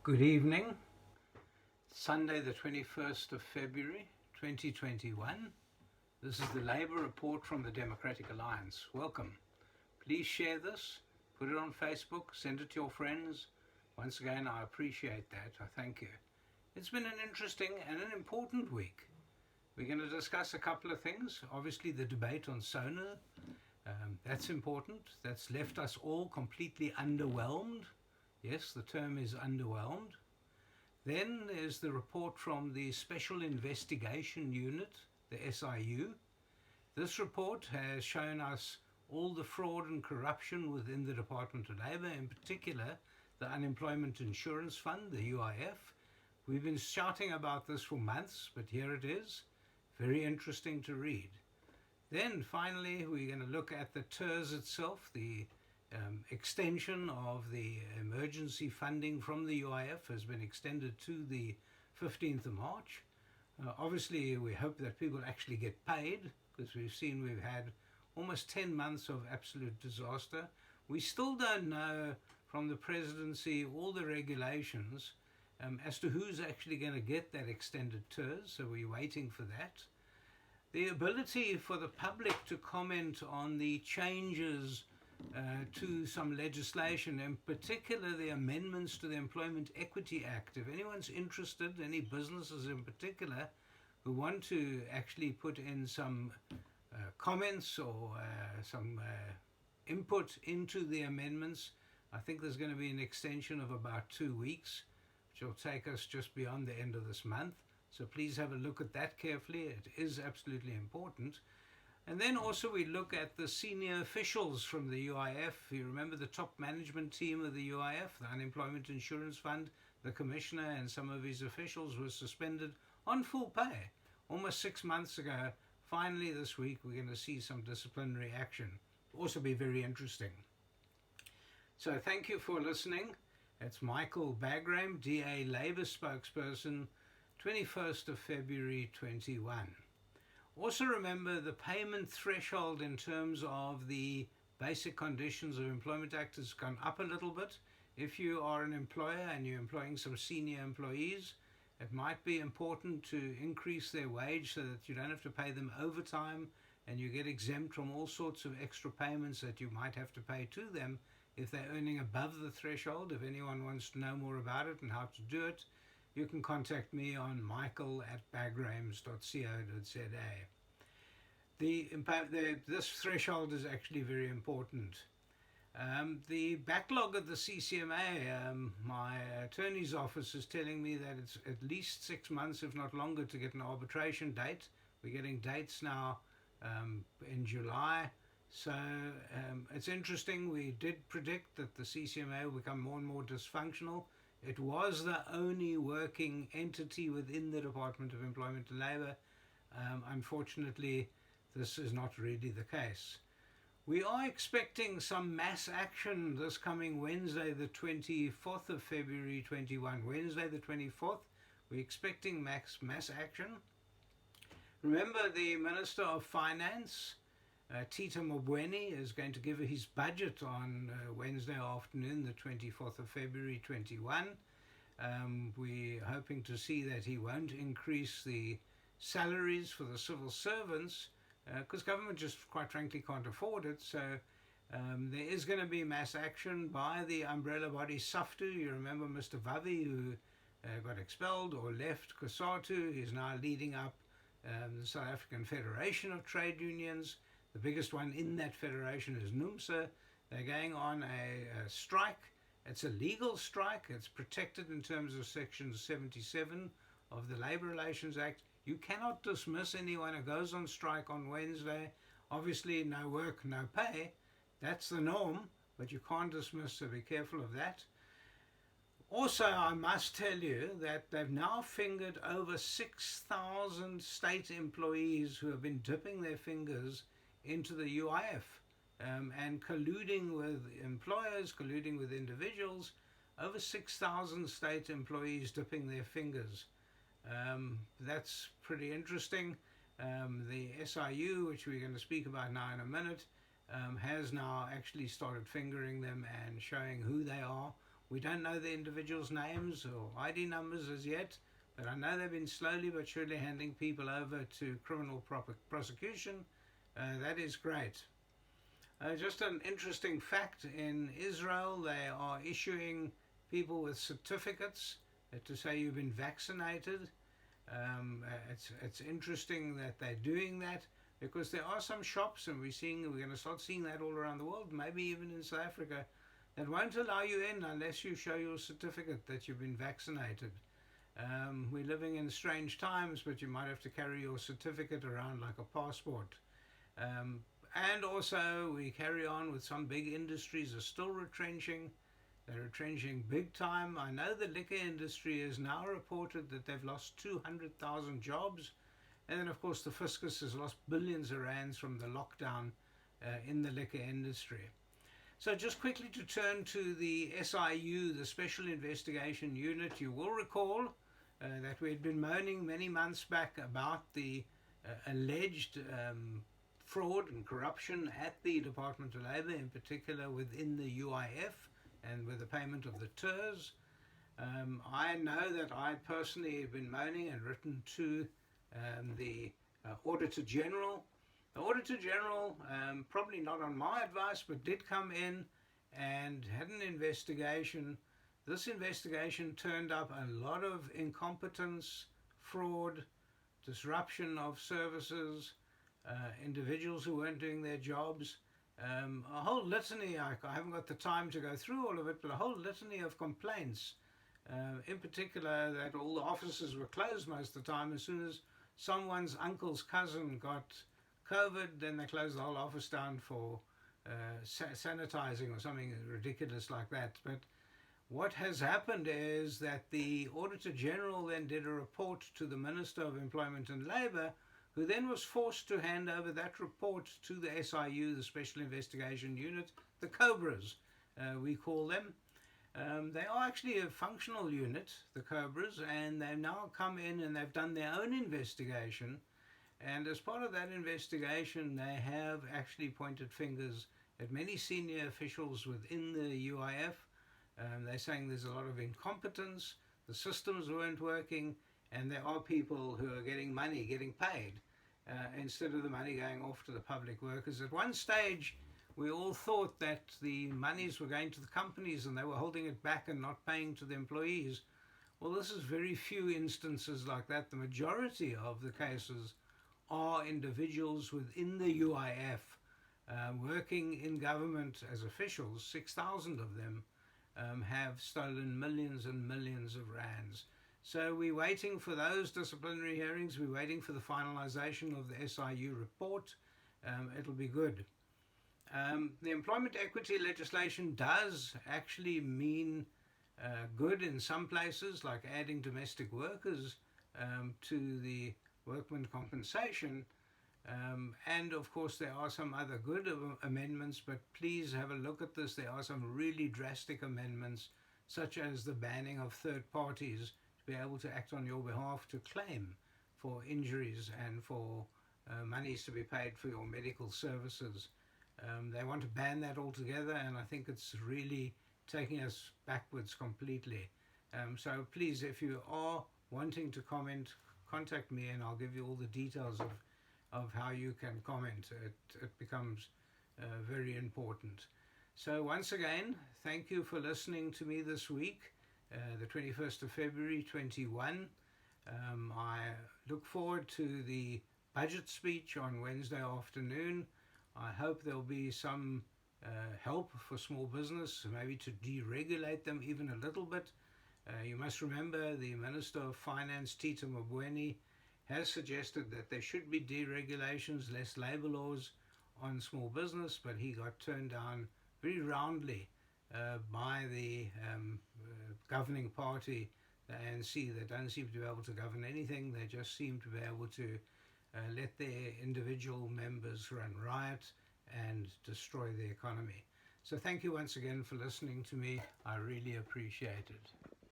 Good evening. Sunday, the 21st of February 2021. This is the Labour Report from the Democratic Alliance. Welcome. Please share this, put it on Facebook, send it to your friends. Once again, I appreciate that. I thank you. It's been an interesting and an important week. We're going to discuss a couple of things. Obviously, the debate on SONA. That's important. That's left us all completely underwhelmed. Yes, the term is underwhelmed. Then there's the report from the Special Investigation Unit, the SIU. This report has shown us all the fraud and corruption within the Department of Labour, in particular the Unemployment Insurance Fund, the UIF. We've been shouting about this for months, but here it is. Very interesting to read. Then finally we're going to look at the TERS itself, the extension of the emergency funding from the UIF has been extended to the 15th of March. Obviously, we hope that people actually get paid, because we've had almost 10 months of absolute disaster. We still don't know from the presidency all the regulations as to who's actually going to get that extended TERS, so we're waiting for that. The ability for the public to comment on the changes to some legislation, in particular the amendments to the Employment Equity Act. If anyone's interested, any businesses in particular who want to actually put in some comments or some input into the amendments, I think there's going to be an extension of about 2 weeks, which will take us just beyond the end of this month. So please have a look at that carefully. It is absolutely important. And then also we look at the senior officials from the UIF. You remember the top management team of the UIF, the Unemployment Insurance Fund, the commissioner and some of his officials were suspended on full pay almost 6 months ago. Finally this week we're going to see some disciplinary action. Also be very interesting. So thank you for listening. It's Michael Bagram, DA Labour spokesperson, 21st of February 21. Also remember the payment threshold in terms of the Basic Conditions of Employment Act has gone up a little bit. If you are an employer and you're employing some senior employees, it might be important to increase their wage so that you don't have to pay them overtime and you get exempt from all sorts of extra payments that you might have to pay to them if they're earning above the threshold. If anyone wants to know more about it and how to do it, you can contact me on michael@bagrams.co.za. This threshold is actually very important. The backlog of the CCMA, my attorney's office is telling me that it's at least 6 months, if not longer, to get an arbitration date. We're getting dates now in July. So it's interesting. We did predict that the CCMA will become more and more dysfunctional. It was the only working entity within the Department of Employment and Labour. Unfortunately, this is not really the case. We are expecting some mass action this coming Wednesday, the 24th of February 21. Wednesday the 24th, we're expecting mass action. Remember, the Minister of Finance, Tito Mboweni, is going to give his budget on Wednesday afternoon, the 24th of February 21. We're hoping to see that he won't increase the salaries for the civil servants because government just quite frankly can't afford it. So there is going to be mass action by the umbrella body SAFTU. You remember Mr. Vavi, who got expelled or left COSATU. He's now leading up the South African Federation of Trade Unions. The biggest one in that federation is NUMSA. They're going on a strike. It's a legal strike. It's protected in terms of Section 77 of the Labour Relations Act. You cannot dismiss anyone who goes on strike on Wednesday. Obviously, no work, no pay. That's the norm, but you can't dismiss, so be careful of that. Also, I must tell you that they've now fingered over 6,000 state employees who have been dipping their fingers into the UIF and colluding with employers, colluding with individuals. Over 6,000 state employees dipping their fingers. That's pretty interesting. The SIU, which we're going to speak about now in a minute, has now actually started fingering them and showing who they are, We don't know the individuals' names or ID numbers as yet, but I know they've been slowly but surely handing people over to criminal prosecution. That is great. Just an interesting fact, in Israel they are issuing people with certificates to say you've been vaccinated. It's interesting that they're doing that, because there are some shops, and we're going to start seeing that all around the world, maybe even in South Africa, that won't allow you in unless you show your certificate that you've been vaccinated. We're living in strange times, but you might have to carry your certificate around like a passport. And also we carry on with some big industries are still retrenching. They're retrenching big time. I know the liquor industry has now reported that they've lost 200,000 jobs. And then of course the fiscus has lost billions of rands from the lockdown in the liquor industry. So just quickly to turn to the SIU, the Special Investigation Unit, you will recall that we had been moaning many months back about the alleged fraud and corruption at the Department of Labour, in particular within the UIF and with the payment of the TERS. I know that I personally have been moaning and written to the Auditor General. The Auditor General, probably not on my advice, but did come in and had an investigation. This investigation turned up a lot of incompetence, fraud, disruption of services, individuals who weren't doing their jobs, a whole litany. I haven't got the time to go through all of it, but a whole litany of complaints, in particular that all the offices were closed most of the time. As soon as someone's uncle's cousin got COVID, then they closed the whole office down for sanitizing or something ridiculous like that. But what has happened is that the Auditor General then did a report to the Minister of Employment and Labour, who then was forced to hand over that report to the SIU, the Special Investigation Unit, the COBRAs, we call them. They are actually a functional unit, the COBRAs, and they've now come in and they've done their own investigation. And as part of that investigation, they have actually pointed fingers at many senior officials within the UIF. They're saying there's a lot of incompetence, the systems weren't working, and there are people who are getting money, getting paid, instead of the money going off to the public workers. At one stage, we all thought that the monies were going to the companies and they were holding it back and not paying to the employees. Well, this is very few instances like that. The majority of the cases are individuals within the UIF working in government as officials. 6,000 of them have stolen millions and millions of rands. So we're waiting for those disciplinary hearings. We're waiting for the finalization of the SIU report. It'll be good. The employment equity legislation does actually mean good in some places, like adding domestic workers to the workman compensation. And of course there are some other good amendments, but please have a look at this. There are some really drastic amendments, such as the banning of third parties to be able to act on your behalf to claim for injuries and for monies to be paid for your medical services. They want to ban that altogether, and I think it's really taking us backwards completely. So please, if you are wanting to comment, contact me and I'll give you all the details of how you can comment. It becomes very important. So once again, thank you for listening to me this week, the 21st of February 21. I look forward to the budget speech on Wednesday afternoon. I hope there'll be some help for small business, maybe to deregulate them even a little bit. You must remember the Minister of Finance, Tito Mboweni, has suggested that there should be deregulations, less labour laws on small business, but he got turned down very roundly by the governing party, the ANC. They don't seem to be able to govern anything. They just seem to be able to let their individual members run riot and destroy the economy. So thank you once again for listening to me. I really appreciate it.